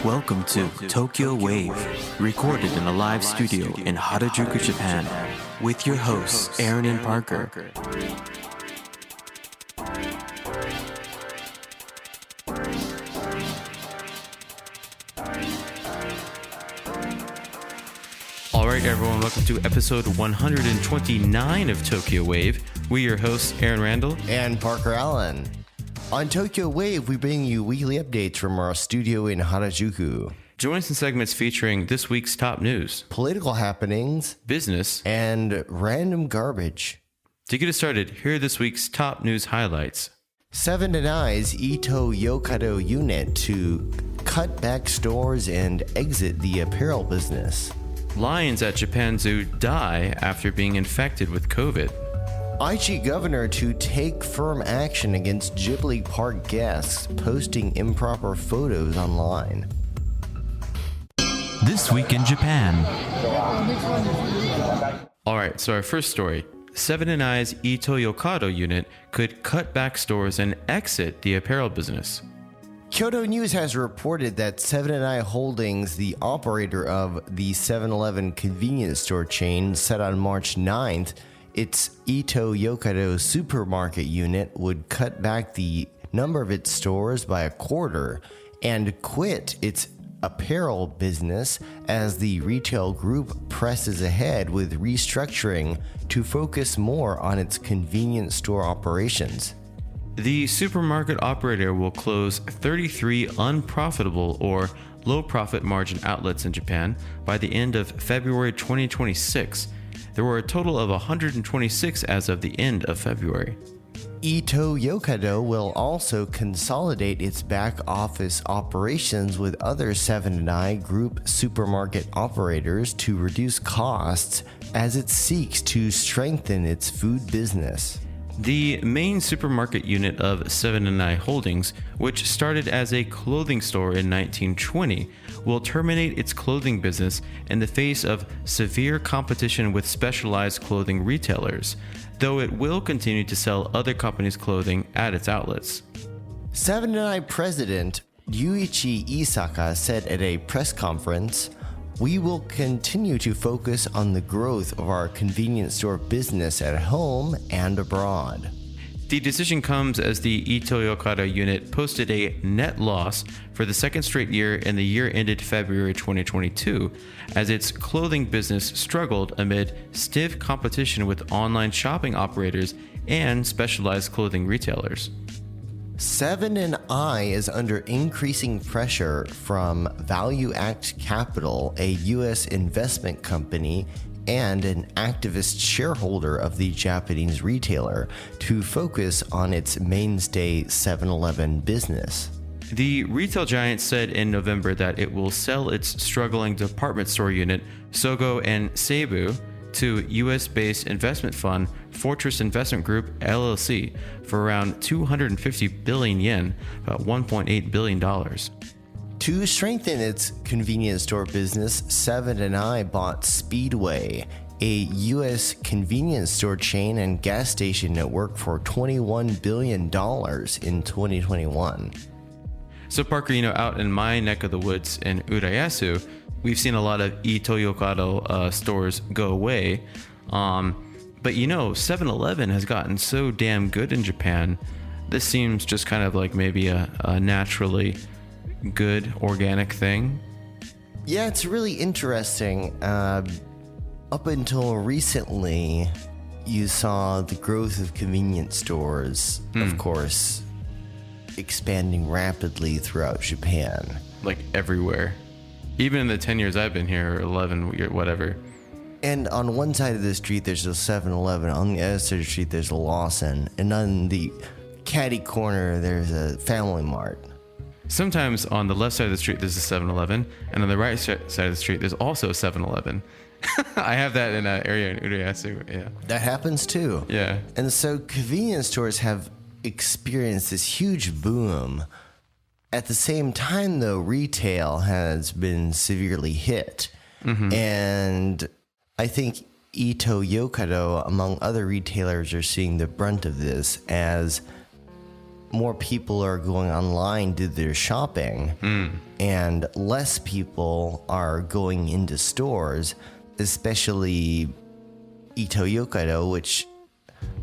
Welcome to Tokyo Wave, recorded in a live studio in Harajuku, Japan, with your hosts Aaron and Parker. Alright everyone, welcome to episode 129 of Tokyo Wave. We're your hosts Aaron Randall and Parker Allen. On Tokyo Wave, we bring you weekly updates from our studio in Harajuku. Join us in segments featuring this week's top news, political happenings, business, and random garbage. To get us started, here are this week's top news highlights. Seven & I's Ito-Yokado unit to cut back stores and exit the apparel business. Lions at Japan Zoo die after being infected with COVID. Aichi governor to take firm action against Ghibli Park guests posting improper photos online. This week in Japan. Alright, so our first story. Seven & I's Ito-Yokado unit could cut back stores and exit the apparel business. Kyoto News has reported that Seven & I Holdings, the operator of the 7-Eleven convenience store chain, said on March 9th its Ito-Yokado supermarket unit would cut back the number of its stores by a quarter and quit its apparel business as the retail group presses ahead with restructuring to focus more on its convenience store operations. The supermarket operator will close 33 unprofitable or low profit margin outlets in Japan by the end of February 2026. There were a total of 126 as of the end of February. Ito-Yokado will also consolidate its back office operations with other 7 & I group supermarket operators to reduce costs as it seeks to strengthen its food business. The main supermarket unit of 7 & I Holdings, which started as a clothing store in 1920, will terminate its clothing business in the face of severe competition with specialized clothing retailers, though it will continue to sell other companies' clothing at its outlets. 7 & I President Yuichi Isaka said at a press conference, "We will continue to focus on the growth of our convenience store business at home and abroad." The decision comes as the Ito-Yokado unit posted a net loss for the second straight year in the year ended February 2022, as its clothing business struggled amid stiff competition with online shopping operators and specialized clothing retailers. 7 & I is under increasing pressure from Value Act Capital, a U.S. investment company and an activist shareholder of the Japanese retailer, to focus on its mainstay 7-Eleven business. The retail giant said in November that it will sell its struggling department store unit, Sogo and Seibu, to U.S.-based investment fund Fortress Investment Group LLC for around 250 billion yen, about $1.8 billion. To strengthen its convenience store business, 7 & I bought Speedway, a U.S. convenience store chain and gas station network, for $21 billion in 2021. So Parker, out in my neck of the woods in Urayasu, we've seen a lot of Ito-Yokado stores go away. But 7-Eleven has gotten so damn good in Japan. This seems just kind of like maybe a naturally good organic thing. Yeah, it's really interesting. Up until recently, you saw the growth of convenience stores, of course, expanding rapidly throughout Japan. Like everywhere. Even in the 10 years I've been here, or 11, whatever. And on one side of the street, there's a 7-Eleven. On the other side of the street, there's a Lawson. And on the caddy corner, there's a Family Mart. Sometimes on the left side of the street, there's a 7-Eleven. And on the right side of the street, there's also a 7-Eleven. I have that in an area in Urayasu, yeah. That happens too. Yeah. And so convenience stores have experienced this huge boom. At the same time, though, retail has been severely hit. And I think Ito-Yokado, among other retailers, are seeing the brunt of this, as more people are going online to their shopping, and less people are going into stores, especially Ito Yokado, which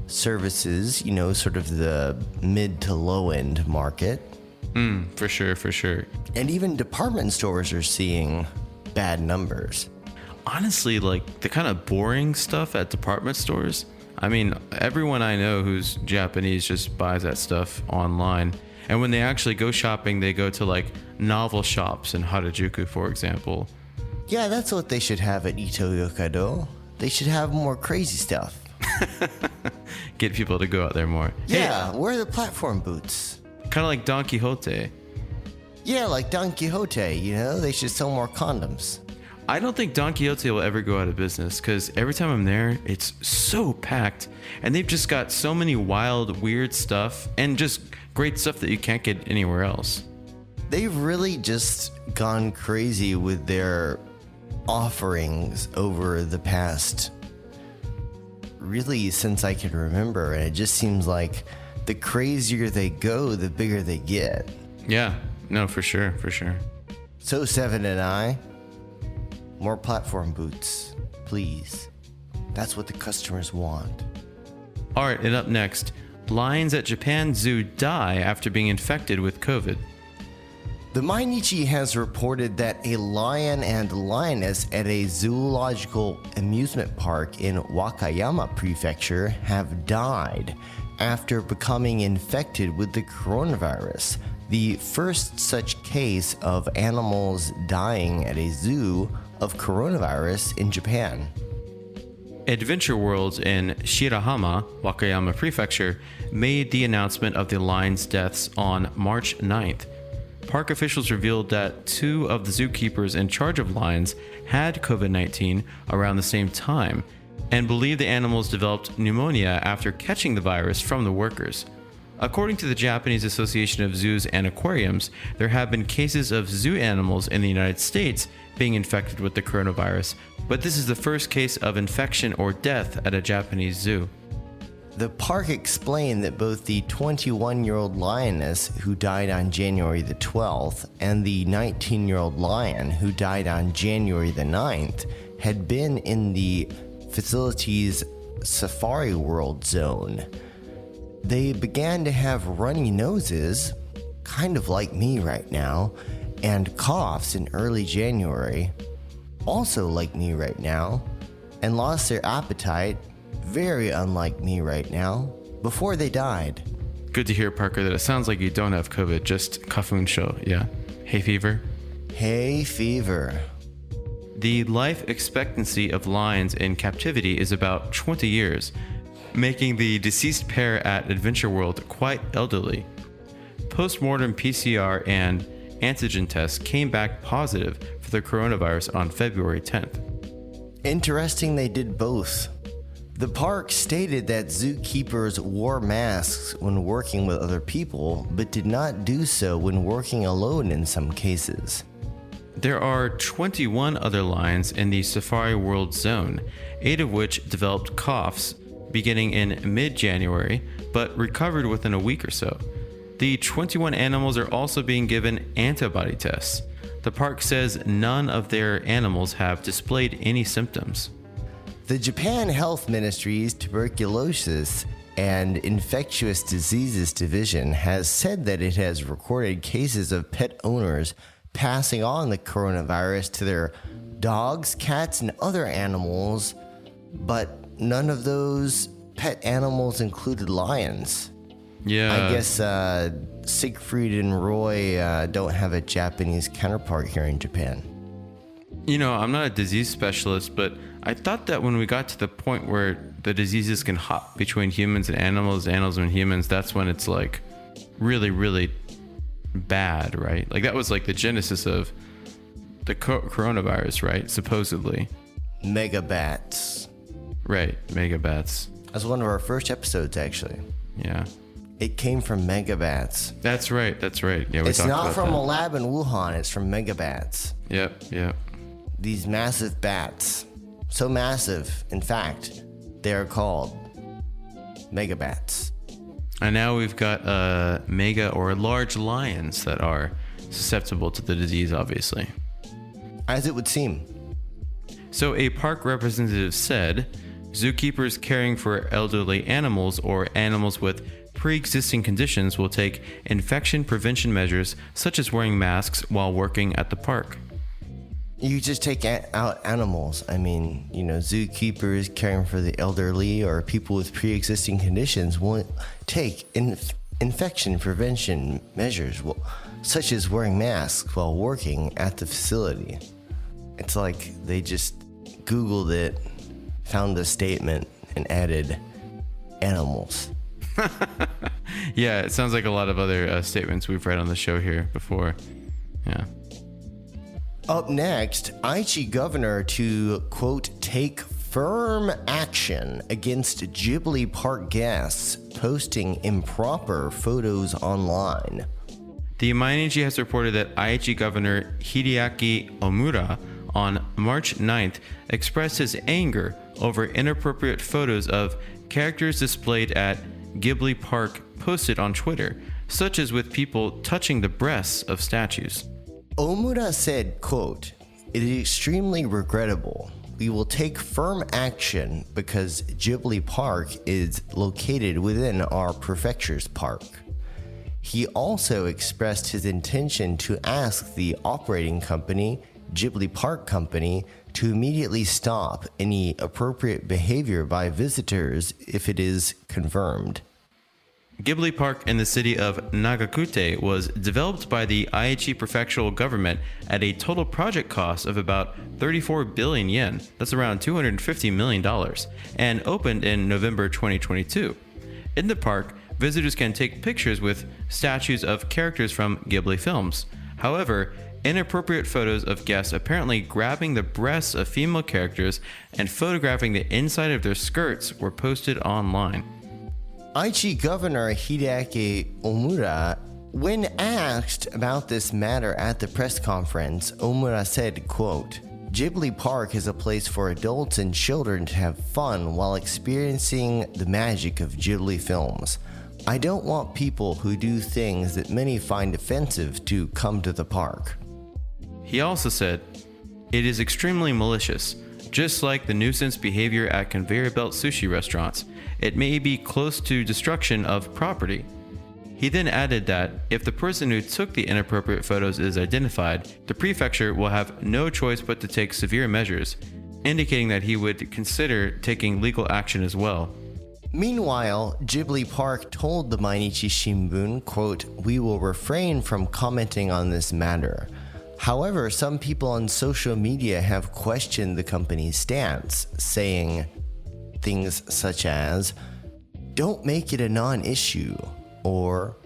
services, sort of the mid to low end market. For sure. And even department stores are seeing bad numbers. Honestly, like the kind of boring stuff at department stores. I mean, everyone I know who's Japanese just buys that stuff online. And when they actually go shopping, they go to like novel shops in Harajuku, for example. Yeah, that's what they should have at Ito Yokado. They should have more crazy stuff. Get people to go out there more. Yeah, wear the platform boots. Kind of like Don Quixote. Yeah, like Don Quixote, they should sell more condoms. I don't think Don Quixote will ever go out of business because every time I'm there, it's so packed. And they've just got so many wild, weird stuff and just great stuff that you can't get anywhere else. They've really just gone crazy with their offerings over the past, really since I can remember. And it just seems like the crazier they go, the bigger they get. Yeah, no, for sure. So, Seven and I, more platform boots, please. That's what the customers want. All right, and up next, lions at Japan Zoo die after being infected with COVID. The Mainichi has reported that a lion and lioness at a zoological amusement park in Wakayama Prefecture have died after becoming infected with the coronavirus, the first such case of animals dying at a zoo of coronavirus in Japan. Adventure Worlds in Shirahama, Wakayama Prefecture, made the announcement of the lions' deaths on March 9th. Park officials revealed that 2 of the zookeepers in charge of lions had COVID-19 around the same time and believe the animals developed pneumonia after catching the virus from the workers. According to the Japanese Association of Zoos and Aquariums, there have been cases of zoo animals in the United States being infected with the coronavirus, but this is the first case of infection or death at a Japanese zoo. The park explained that both the 21-year-old lioness who died on January the 12th and the 19-year-old lion who died on January the 9th had been in the facility's Safari World zone. They began to have runny noses, kind of like me right now, and coughs in early January, also like me right now, and lost their appetite, very unlike me right now, before they died. Good to hear, Parker, that it sounds like you don't have COVID, just kafunsho, yeah. Hay fever? Hay fever. The life expectancy of lions in captivity is about 20 years, making the deceased pair at Adventure World quite elderly. Post-mortem PCR and antigen tests came back positive for the coronavirus on February 10th. Interesting they did both. The park stated that zookeepers wore masks when working with other people, but did not do so when working alone in some cases. There are 21 other lions in the Safari World zone, 8 of which developed coughs beginning in mid-January, but recovered within a week or so. The 21 animals are also being given antibody tests. The park says none of their animals have displayed any symptoms. The Japan Health Ministry's Tuberculosis and Infectious Diseases Division has said that it has recorded cases of pet owners passing on the coronavirus to their dogs, cats, and other animals, but none of those pet animals included lions. Yeah. I guess Siegfried and Roy don't have a Japanese counterpart here in Japan. You know, I'm not a disease specialist, but I thought that when we got to the point where the diseases can hop between humans and animals and humans, that's when it's like really, really bad, right? Like that was like the genesis of the coronavirus, right? Supposedly. Megabats. Right, megabats. That's one of our first episodes, actually. Yeah. It came from megabats. That's right. Yeah, we it's talked not about from that. a lab in Wuhan. It's from megabats. Yep. These massive bats. So massive, in fact, they are called megabats. And now we've got mega or large lions that are susceptible to the disease, obviously. As it would seem. So a park representative said, zookeepers caring for elderly animals or animals with pre-existing conditions will take infection prevention measures such as wearing masks while working at the park. You just take out animals. I mean, zookeepers caring for the elderly or people with pre-existing conditions won't take infection prevention measures such as wearing masks while working at the facility. It's like they just Googled it, found the statement, and added animals. Yeah, it sounds like a lot of other statements we've read on the show here before. Yeah. Up next, Aichi governor to, quote, take firm action against Ghibli Park guests posting improper photos online. The Mainichi has reported that Aichi Governor Hideaki Omura on March 9th expressed his anger over inappropriate photos of characters displayed at Ghibli Park posted on Twitter, such as with people touching the breasts of statues. Omura said, quote, it is extremely regrettable. We will take firm action because Ghibli Park is located within our prefecture's park. He also expressed his intention to ask the operating company, Ghibli Park Company, to immediately stop any appropriate behavior by visitors if it is confirmed. Ghibli Park in the city of Nagakute was developed by the Aichi prefectural government at a total project cost of about 34 billion yen, that's around $250 million, and opened in November 2022. In the park, visitors can take pictures with statues of characters from Ghibli films. However, inappropriate photos of guests apparently grabbing the breasts of female characters and photographing the inside of their skirts were posted online. Aichi Governor Hideaki Omura, when asked about this matter at the press conference, Omura said, quote, Ghibli Park is a place for adults and children to have fun while experiencing the magic of Ghibli films. I don't want people who do things that many find offensive to come to the park. He also said, it is extremely malicious. Just like the nuisance behavior at conveyor belt sushi restaurants, it may be close to destruction of property. He then added that if the person who took the inappropriate photos is identified, the prefecture will have no choice but to take severe measures, indicating that he would consider taking legal action as well. Meanwhile, Ghibli Park told the Mainichi Shimbun, quote, we will refrain from commenting on this matter. However, some people on social media have questioned the company's stance, saying things such as, don't make it a non-issue, or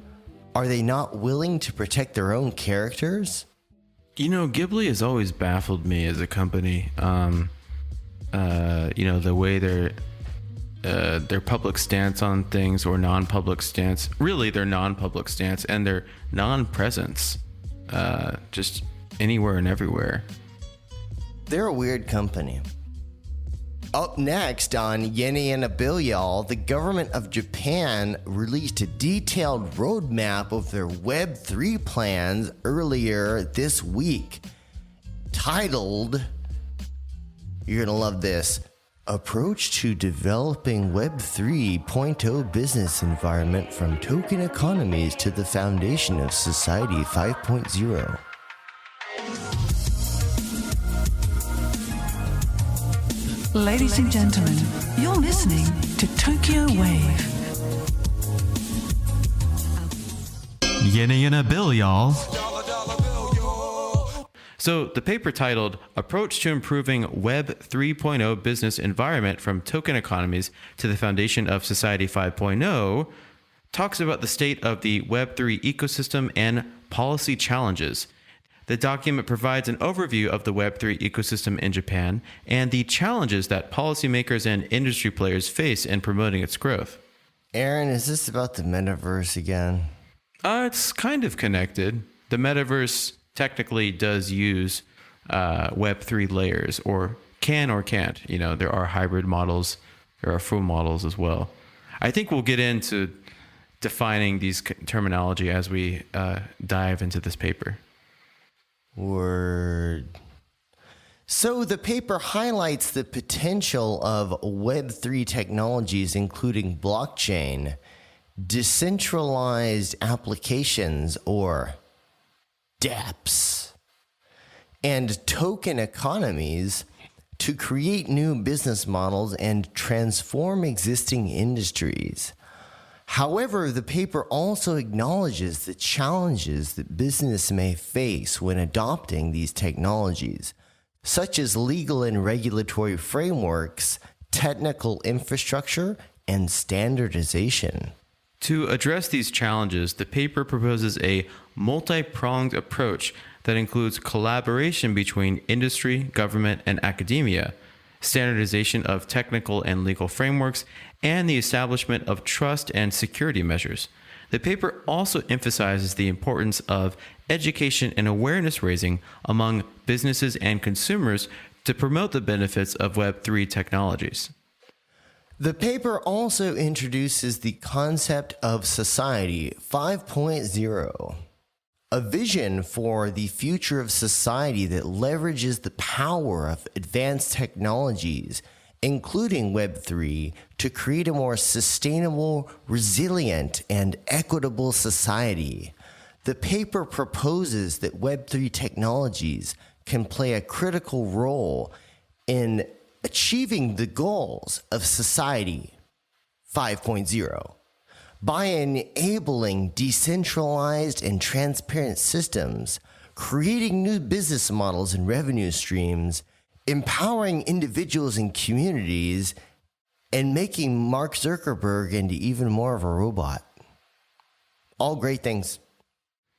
are they not willing to protect their own characters? Ghibli has always baffled me as a company. The way their public stance on things or non-public stance, really their non-public stance and their non-presence, just anywhere and everywhere. They're a weird company. Up next on Yene and Abilyal, the government of Japan released a detailed roadmap of their Web3 plans earlier this week, titled, you're gonna love this, Approach to Developing Web 3.0 Business Environment from Token Economies to the Foundation of Society 5.0. Ladies and gentlemen, you're listening to Tokyo Wave. Yene and a bill, y'all. So the paper titled Approach to Improving Web 3.0 Business Environment from Token Economies to the Foundation of Society 5.0 talks about the state of the Web3 ecosystem and policy challenges. The document provides an overview of the Web3 ecosystem in Japan and the challenges that policymakers and industry players face in promoting its growth. Aaron, is this about the metaverse again? It's kind of connected. The metaverse technically does use Web3 layers, or can or can't. There are hybrid models, there are full models as well. I think we'll get into defining these terminology as we dive into this paper. Word. So the paper highlights the potential of Web3 technologies, including blockchain, decentralized applications, or dApps, and token economies to create new business models and transform existing industries. However, the paper also acknowledges the challenges that business may face when adopting these technologies, such as legal and regulatory frameworks, technical infrastructure, and standardization. To address these challenges, the paper proposes a multi-pronged approach that includes collaboration between industry, government, and academia, standardization of technical and legal frameworks, and the establishment of trust and security measures. The paper also emphasizes the importance of education and awareness raising among businesses and consumers to promote the benefits of Web3 technologies. The paper also introduces the concept of Society 5.0, a vision for the future of society that leverages the power of advanced technologies, including Web3, to create a more sustainable, resilient, and equitable society. The paper proposes that Web3 technologies can play a critical role in achieving the goals of Society 5.0 by enabling decentralized and transparent systems, creating new business models and revenue streams, empowering individuals and communities, and making Mark Zuckerberg into even more of a robot. All great things.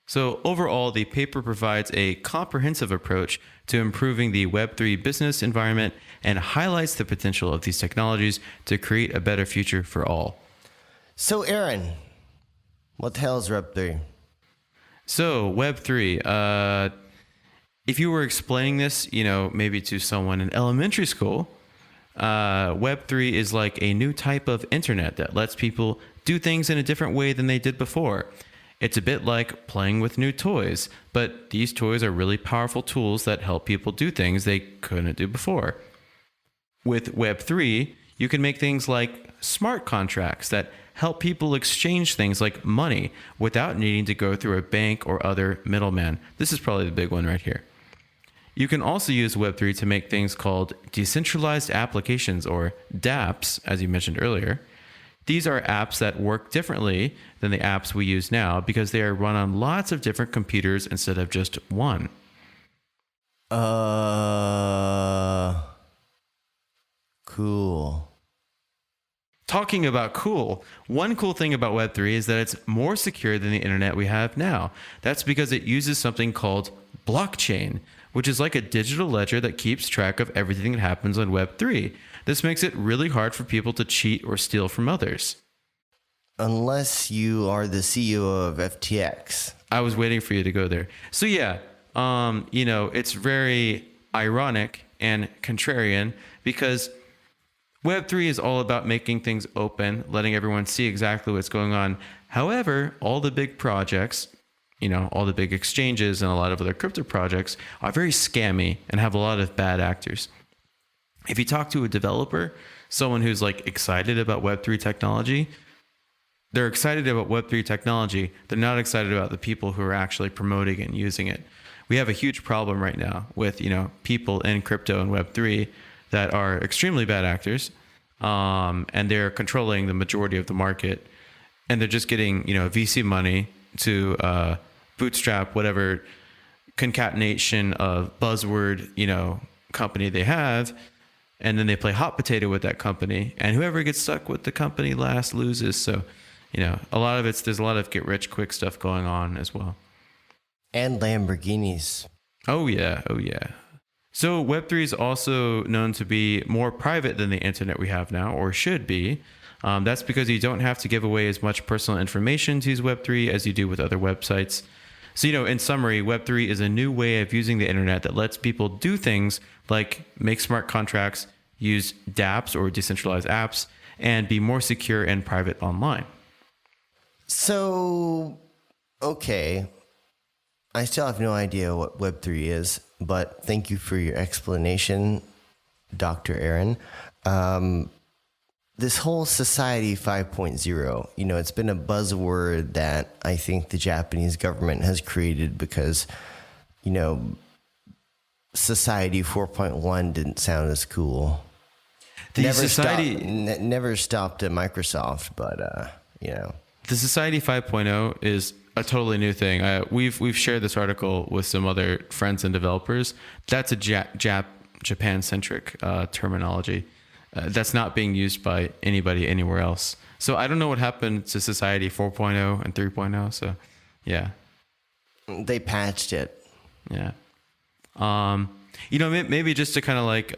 So overall, the paper provides a comprehensive approach to improving the Web3 business environment and highlights the potential of these technologies to create a better future for all. So Aaron, what the hell is Web3? So Web3, if you were explaining this, maybe to someone in elementary school, Web3 is like a new type of internet that lets people do things in a different way than they did before. It's a bit like playing with new toys, but these toys are really powerful tools that help people do things they couldn't do before. With Web3, you can make things like smart contracts that help people exchange things like money without needing to go through a bank or other middleman. This is probably the big one right here. You can also use Web3 to make things called decentralized applications, or dApps, as you mentioned earlier. These are apps that work differently than the apps we use now because they are run on lots of different computers instead of just one. Cool. Talking about cool, one cool thing about Web3 is that it's more secure than the internet we have now. That's because it uses something called blockchain, which is like a digital ledger that keeps track of everything that happens on Web3. This makes it really hard for people to cheat or steal from others. Unless you are the CEO of FTX. I was waiting for you to go there. So yeah, it's very ironic and contrarian because Web3 is all about making things open, letting everyone see exactly what's going on. However, all the big projects, all the big exchanges and a lot of other crypto projects are very scammy and have a lot of bad actors. If you talk to a developer, someone who's like excited about Web3 technology, they're excited about Web3 technology. They're not excited about the people who are actually promoting it and using it. We have a huge problem right now with, people in crypto and Web3 that are extremely bad actors, and they're controlling the majority of the market, and they're just getting, VC money to bootstrap whatever concatenation of buzzword, company they have, and then they play hot potato with that company, and whoever gets stuck with the company last loses. So, there's a lot of get rich quick stuff going on as well. And Lamborghinis. Oh yeah. So Web3 is also known to be more private than the internet we have now, or should be. That's because you don't have to give away as much personal information to use Web3 as you do with other websites. So, in summary, Web3 is a new way of using the internet that lets people do things like make smart contracts, use dApps or decentralized apps, and be more secure and private online. So, okay. I still have no idea what Web3 is, but thank you for your explanation, Dr. Aaron. This whole Society 5.0, it's been a buzzword that I think the Japanese government has created because, Society 4.1 didn't sound as cool. Never stopped at Microsoft, but, The Society 5.0 is a totally new thing. We've shared this article with some other friends and developers. That's a Japan-centric terminology. That's not being used by anybody anywhere else. So I don't know what happened to Society 4.0 and 3.0. So, yeah. They patched it. Yeah. Maybe just to kind of like,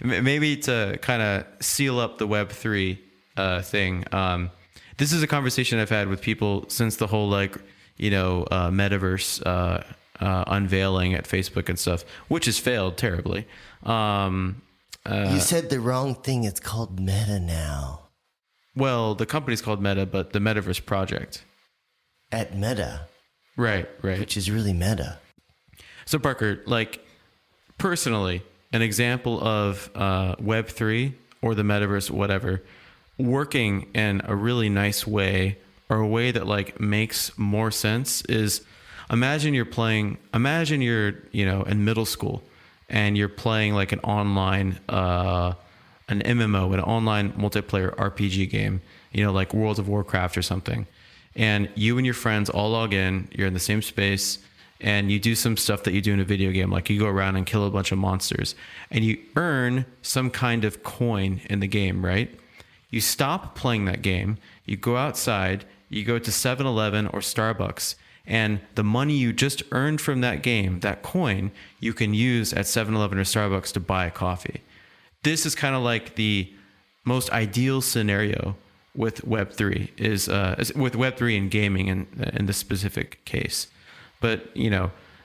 maybe to kind of seal up the Web3 thing. This is a conversation I've had with people since the whole metaverse unveiling at Facebook and stuff, which has failed terribly. You said the wrong thing. It's called Meta now. Well, the company's called Meta, but the Metaverse project. At Meta. Right. Which is really meta. So Parker, personally, an example of Web3 or the Metaverse, whatever, working in a really nice way or a way that makes more sense is imagine you're in middle school and you're playing an online, an MMO, an online multiplayer RPG game, like World of Warcraft or something. And you and your friends all log in, you're in the same space, and you do some stuff that you do in a video game. Like you go around and kill a bunch of monsters and you earn some kind of coin in the game, right? You stop playing that game, you go outside, you go to 7-Eleven or Starbucks, and the money you just earned from that game, that coin, you can use at 7-Eleven or Starbucks to buy a coffee. This is kind of like the most ideal scenario with Web3 is with Web3 and gaming in this specific case. But,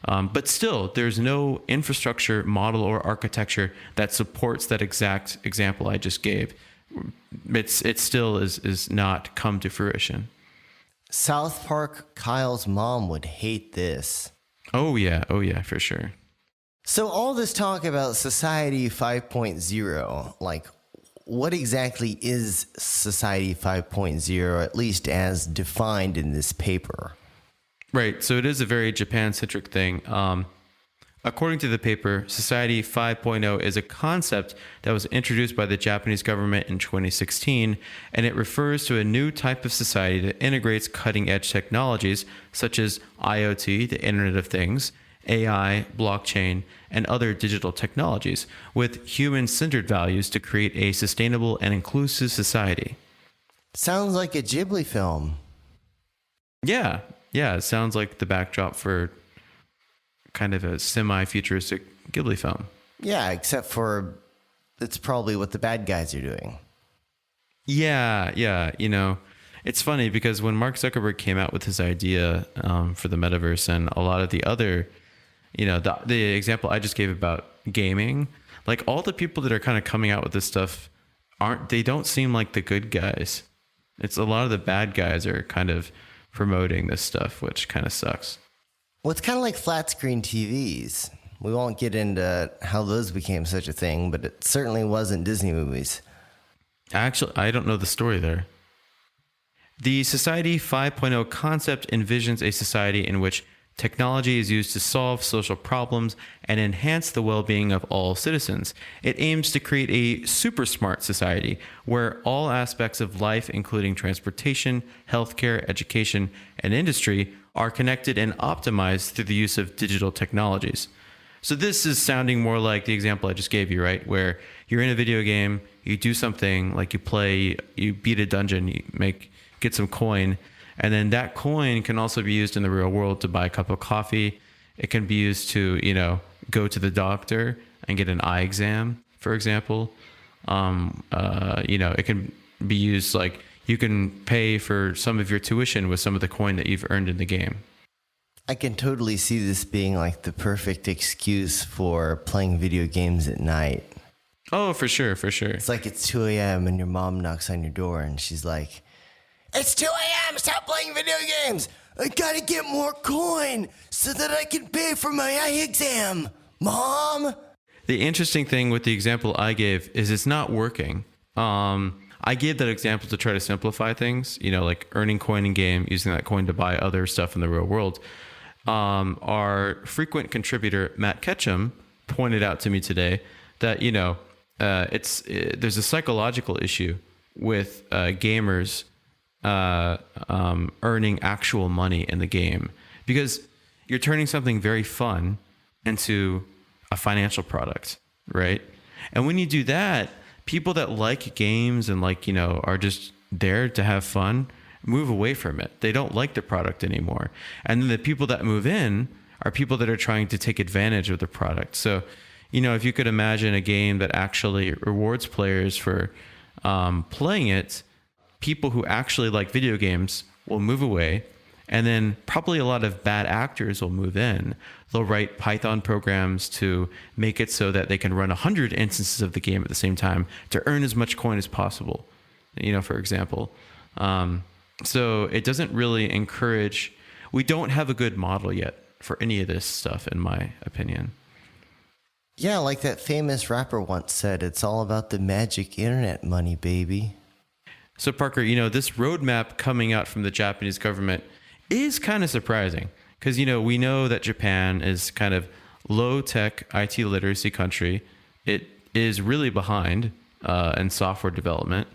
but still, there's no infrastructure model or architecture that supports that exact example I just gave. It still is not come to fruition. South Park Kyle's mom would hate this. Oh yeah, for sure. So all this talk about Society 5.0, what exactly is Society 5.0, at least as defined in this paper? Right, so it is a very Japan-centric thing. According to the paper, Society 5.0 is a concept that was introduced by the Japanese government in 2016, and it refers to a new type of society that integrates cutting-edge technologies such as IoT, the Internet of Things, AI, blockchain, and other digital technologies with human-centered values to create a sustainable and inclusive society. Sounds like a Ghibli film. Yeah, it sounds like the backdrop for kind of a semi-futuristic Ghibli film. Yeah, except for it's probably what the bad guys are doing. Yeah. It's funny because when Mark Zuckerberg came out with his idea for the metaverse and a lot of the other, the example I just gave about gaming, all the people that are kind of coming out with this stuff they don't seem like the good guys. It's a lot of the bad guys are kind of promoting this stuff, which kind of sucks. Well, it's kind of like flat screen TVs. We won't get into how those became such a thing, but it certainly wasn't Disney movies. Actually, I don't know the story there. The Society 5.0 concept envisions a society in which technology is used to solve social problems and enhance the well-being of all citizens. It aims to create a super smart society where all aspects of life, including transportation, healthcare, education, and industry, are connected and optimized through the use of digital technologies. So this is sounding more like the example I just gave you, right? Where you're in a video game, you do something like you beat a dungeon, get some coin, and then that coin can also be used in the real world to buy a cup of coffee. It can be used to, go to the doctor and get an eye exam, for example. It can be used you can pay for some of your tuition with some of the coin that you've earned in the game. I can totally see this being the perfect excuse for playing video games at night. Oh, for sure. It's it's 2 a.m. and your mom knocks on your door and she's like, "It's 2 a.m. Mom, stop playing video games. I gotta get more coin so that I can pay for my eye exam. Mom? The interesting thing with the example I gave is it's not working. I gave that example to try to simplify things, like earning coin in game, using that coin to buy other stuff in the real world. Our frequent contributor, Matt Ketchum, pointed out to me today that, there's a psychological issue with gamers earning actual money in the game, because you're turning something very fun into a financial product, right? And when you do that, people that like games and are just there to have fun move away from it. They don't like the product anymore. And then the people that move in are people that are trying to take advantage of the product. So, if you could imagine a game that actually rewards players for playing it, people who actually like video games will move away. And then probably a lot of bad actors will move in. They'll write Python programs to make it so that they can run 100 instances of the game at the same time to earn as much coin as possible, for example. So it doesn't really encourage, we don't have a good model yet for any of this stuff, in my opinion. Yeah, like that famous rapper once said, it's all about the magic internet money, baby. So Parker, this roadmap coming out from the Japanese government is kind of surprising because, we know that Japan is kind of low-tech IT literacy country. It is really behind in software development,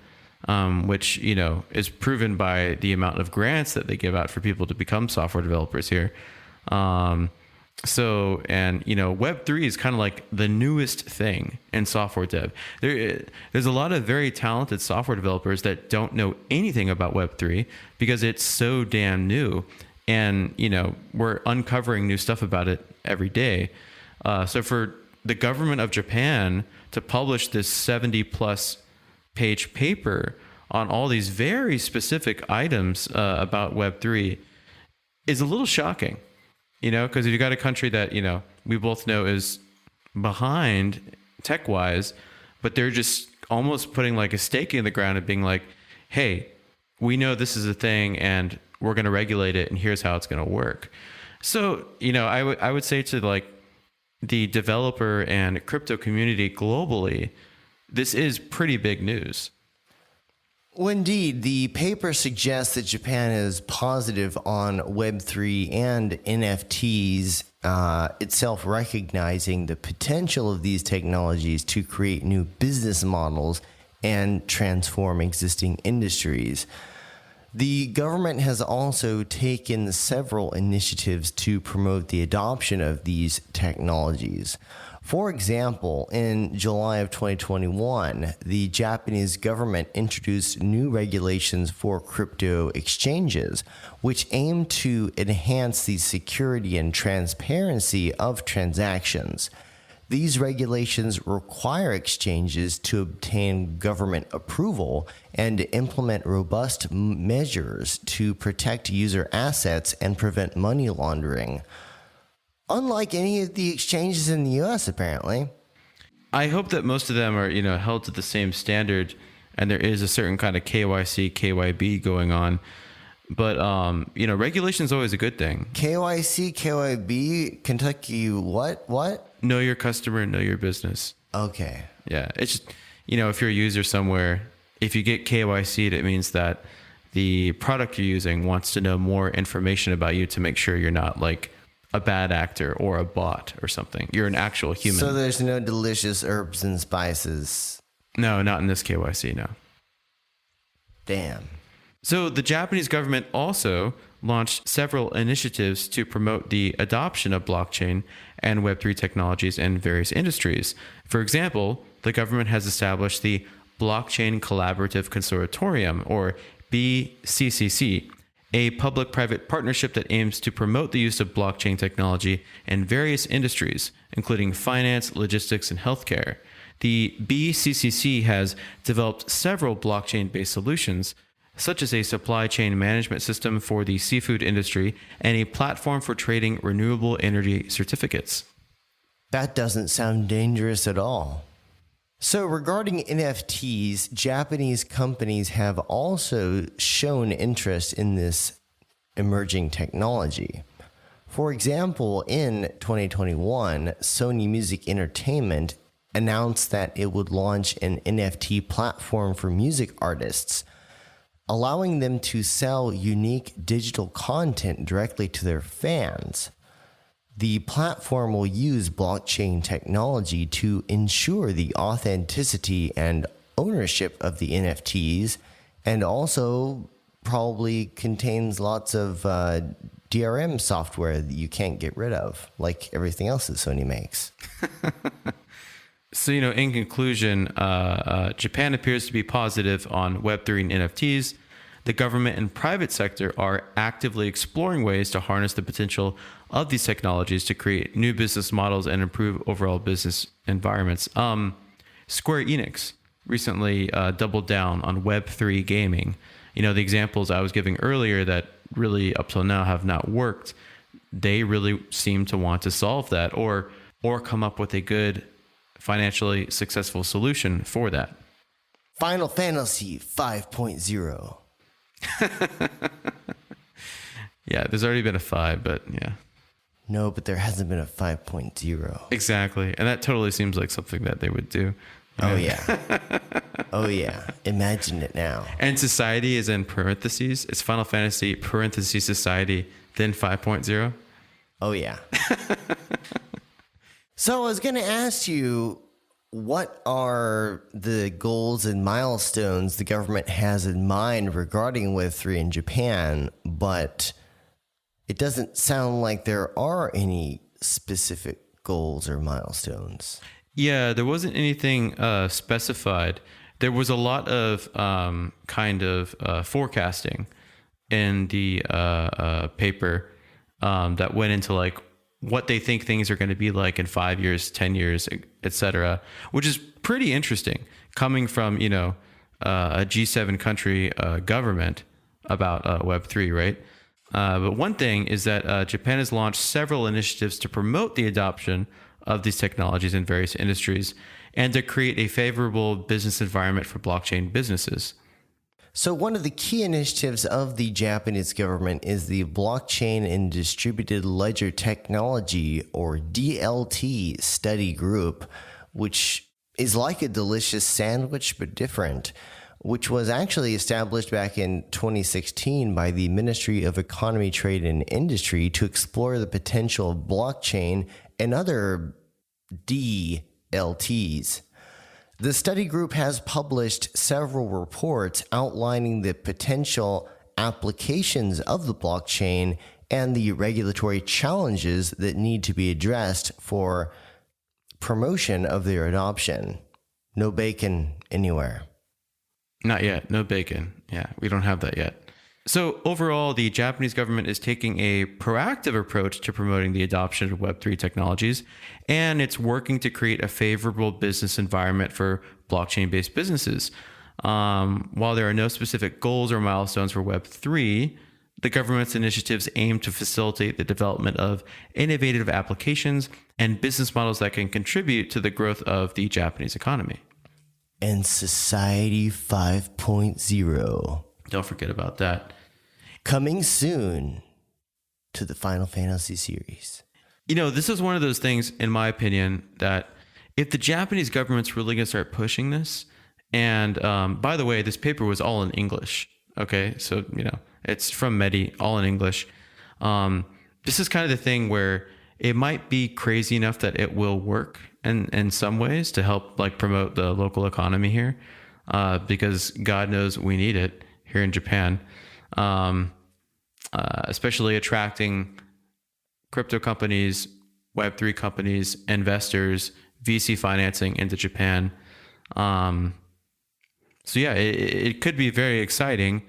which, is proven by the amount of grants that they give out for people to become software developers here. Web3 is kind of like the newest thing in software dev. There's a lot of very talented software developers that don't know anything about Web3 because it's so damn new. And, we're uncovering new stuff about it every day. So for the government of Japan to publish this 70 plus page paper on all these very specific items about Web3 is a little shocking. Because if you got a country that, we both know is behind tech-wise, but they're just almost putting like a stake in the ground and being like, hey, we know this is a thing and we're going to regulate it and here's how it's going to work. So, I would say to the developer and crypto community globally, this is pretty big news. Well, indeed, the paper suggests that Japan is positive on Web3 and NFTs, itself recognizing the potential of these technologies to create new business models and transform existing industries. The government has also taken several initiatives to promote the adoption of these technologies. For example, in July of 2021, the Japanese government introduced new regulations for crypto exchanges, which aim to enhance the security and transparency of transactions. These regulations require exchanges to obtain government approval and to implement robust measures to protect user assets and prevent money laundering. Unlike any of the exchanges in the U.S., apparently. I hope that most of them are, held to the same standard, and there is a certain kind of KYC, KYB going on. But, regulation is always a good thing. KYC, KYB, Kentucky, what? Know your customer, know your business. Okay. Yeah. It's just, if you're a user somewhere, if you get KYC'd, it means that the product you're using wants to know more information about you to make sure you're not like a bad actor or a bot or something. You're an actual human. So there's no delicious herbs and spices. No, not in this KYC, no. Damn. So the Japanese government also launched several initiatives to promote the adoption of blockchain and Web3 technologies in various industries. For example, the government has established the Blockchain Collaborative Consortium, or BCCC, a public-private partnership that aims to promote the use of blockchain technology in various industries, including finance, logistics, and healthcare. The BCCC has developed several blockchain-based solutions, such as a supply chain management system for the seafood industry and a platform for trading renewable energy certificates. That doesn't sound dangerous at all. So regarding NFTs, Japanese companies have also shown interest in this emerging technology. For example, in 2021, Sony Music Entertainment announced that it would launch an NFT platform for music artists, allowing them to sell unique digital content directly to their fans. The platform will use blockchain technology to ensure the authenticity and ownership of the NFTs, and also probably contains lots of DRM software that you can't get rid of, like everything else that Sony makes. So, in conclusion, Japan appears to be positive on Web3 and NFTs. The government and private sector are actively exploring ways to harness the potential of these technologies to create new business models and improve overall business environments. Square Enix recently doubled down on Web3 gaming. The examples I was giving earlier that really up till now have not worked, they really seem to want to solve that or come up with a good, financially successful solution for that. Final Fantasy 5.0. Yeah, there's already been a 5, but yeah. No, but there hasn't been a 5.0. Exactly. And that totally seems like something that they would do. Oh, yeah. Oh, yeah. Imagine it now. And society is in parentheses. It's Final Fantasy parentheses society, then 5.0. Oh, yeah. So I was going to ask you, what are the goals and milestones the government has in mind regarding Web3 in Japan? But it doesn't sound like there are any specific goals or milestones. Yeah, there wasn't anything specified. There was a lot of forecasting in the paper that went into like what they think things are going to be like in 5 years, 10 years, etc., which is pretty interesting coming from, a G7 country government about Web3, right? But one thing is that Japan has launched several initiatives to promote the adoption of these technologies in various industries and to create a favorable business environment for blockchain businesses. So one of the key initiatives of the Japanese government is the Blockchain and Distributed Ledger Technology, or DLT, study group, which is like a delicious sandwich but different, which was actually established back in 2016 by the Ministry of Economy, Trade, and Industry to explore the potential of blockchain and other DLTs. The study group has published several reports outlining the potential applications of the blockchain and the regulatory challenges that need to be addressed for promotion of their adoption. No bacon anywhere. Not yet. No bacon. Yeah, we don't have that yet. So overall, the Japanese government is taking a proactive approach to promoting the adoption of Web3 technologies, and it's working to create a favorable business environment for blockchain-based businesses. While there are no specific goals or milestones for Web3, the government's initiatives aim to facilitate the development of innovative applications and business models that can contribute to the growth of the Japanese economy. And Society 5.0. Don't forget about that. Coming soon to the Final Fantasy series. This is one of those things, in my opinion, that if the Japanese government's really going to start pushing this, and by the way, this paper was all in English. Okay, so, it's from Medi, all in English. This is kind of the thing where it might be crazy enough that it will work in some ways to help promote the local economy here, because God knows we need it here in Japan, especially attracting crypto companies, Web3 companies, investors, VC financing into Japan. So yeah, it could be very exciting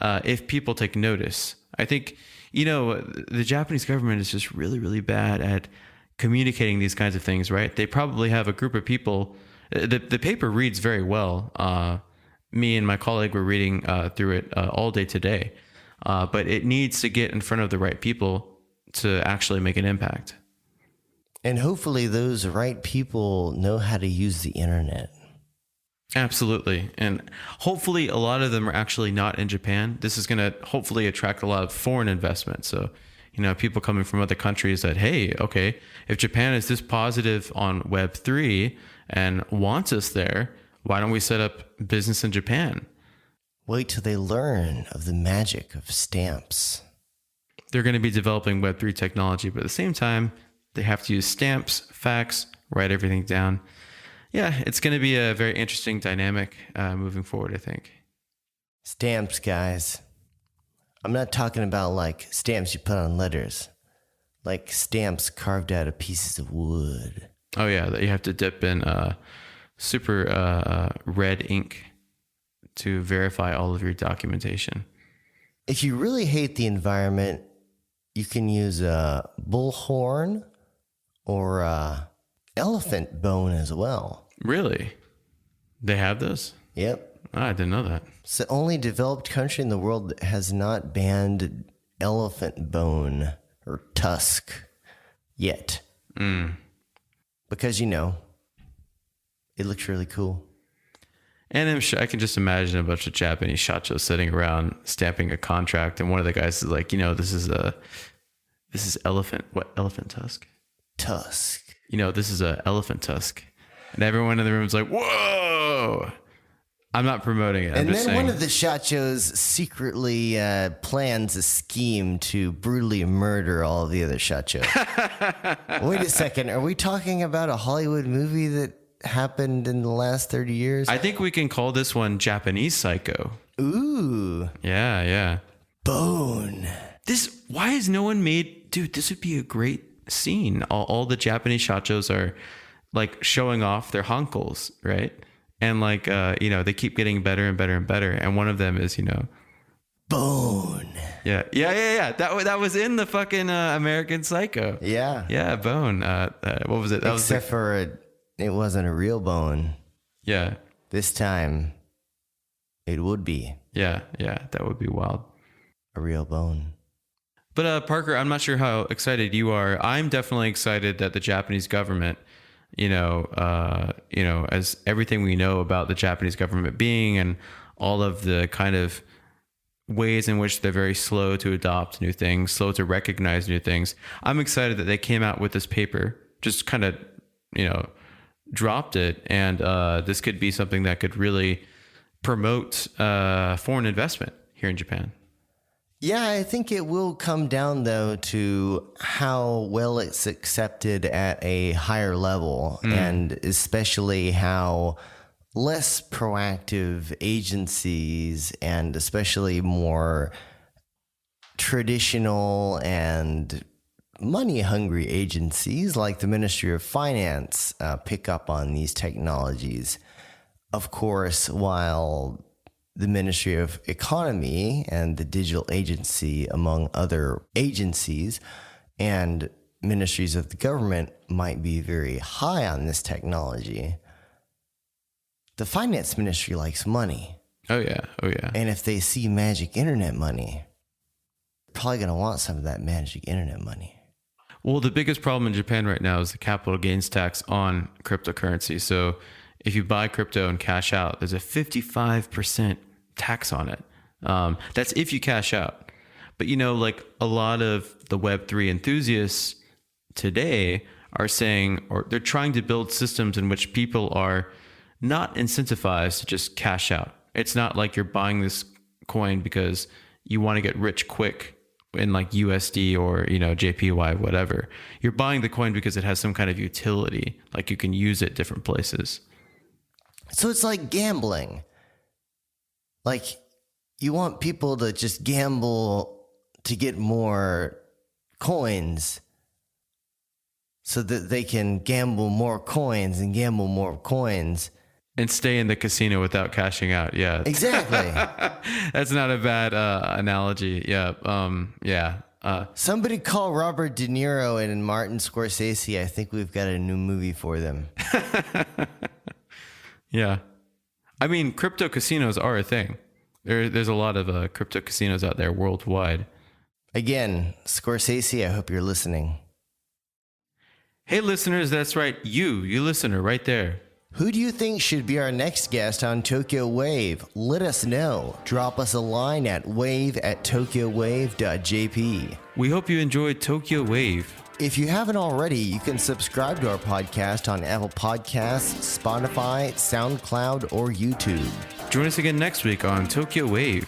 if people take notice. I think, the Japanese government is just really, really bad at communicating these kinds of things, right? They probably have a group of people. The paper reads very well. Me and my colleague were reading through it all day today, but it needs to get in front of the right people to actually make an impact. And hopefully those right people know how to use the internet. Absolutely. And hopefully a lot of them are actually not in Japan. This is going to hopefully attract a lot of foreign investment. So, people coming from other countries that, hey, okay, if Japan is this positive on Web3 and wants us there, why don't we set up business in Japan? Wait till they learn of the magic of stamps. They're going to be developing Web3 technology, but at the same time, they have to use stamps, facts, write everything down. Yeah, it's going to be a very interesting dynamic moving forward, I think. Stamps, guys. I'm not talking about like stamps you put on letters, like stamps carved out of pieces of wood. Oh, yeah, that you have to dip in super red ink to verify all of your documentation. If you really hate the environment, you can use a bullhorn or a elephant bone as well. Really? They have those? Yep. Oh, I didn't know that. It's the only developed country in the world that has not banned elephant bone or tusk yet. Because, it looks really cool. And I can just imagine a bunch of Japanese shachos sitting around stamping a contract, and one of the guys is like, this is elephant. What elephant tusk? Tusk. This is a elephant tusk, and everyone in the room is like, whoa. I'm not promoting it. And then one of the shachos secretly plans a scheme to brutally murder all of the other shachos. Wait a second. Are we talking about a Hollywood movie that happened in the last 30 years? I think we can call this one Japanese Psycho. Ooh. Yeah. Bone. Why has no one made... Dude, this would be a great scene. All the Japanese shachos are like showing off their hankos, right? And like, they keep getting better and better and better. And one of them is, Bone. Yeah. That was in the fucking American Psycho. Yeah. Yeah, Bone. What was it? Except for it wasn't a real bone. Yeah. This time, it would be. Yeah. That would be wild. A real bone. But Parker, I'm not sure how excited you are. I'm definitely excited that the Japanese government, as everything we know about the Japanese government being and all of the kind of ways in which they're very slow to adopt new things, slow to recognize new things. I'm excited that they came out with this paper, just kind of, dropped it. And this could be something that could really promote foreign investment here in Japan. Yeah, I think it will come down, though, to how well it's accepted at a higher level, and especially how less proactive agencies and especially more traditional and money-hungry agencies like the Ministry of Finance pick up on these technologies. Of course, while the Ministry of Economy and the Digital Agency, among other agencies and ministries of the government, might be very high on this technology, the Finance Ministry likes money. Oh, yeah. And if they see magic internet money, they're probably going to want some of that magic internet money. Well, the biggest problem in Japan right now is the capital gains tax on cryptocurrency. So if you buy crypto and cash out, there's a 55% tax on it. That's if you cash out. But like a lot of the Web3 enthusiasts today are saying, or they're trying to build systems in which people are not incentivized to just cash out. It's not like you're buying this coin because you want to get rich quick in like USD or, JPY, whatever. You're buying the coin because it has some kind of utility, like you can use it different places. So it's like gambling. Like, you want people to just gamble to get more coins so that they can gamble more coins and gamble more coins. And stay in the casino without cashing out. Yeah. Exactly. That's not a bad analogy. Yeah. Somebody call Robert De Niro and Martin Scorsese. I think we've got a new movie for them. Yeah. I mean, crypto casinos are a thing. There's a lot of crypto casinos out there worldwide. Again, Scorsese, I hope you're listening. Hey, listeners, that's right. You listener right there. Who do you think should be our next guest on Tokyo Wave? Let us know. Drop us a line at wave@tokyowave.jp. We hope you enjoyed Tokyo Wave. If you haven't already, you can subscribe to our podcast on Apple Podcasts, Spotify, SoundCloud, or YouTube. Join us again next week on Tokyo Wave.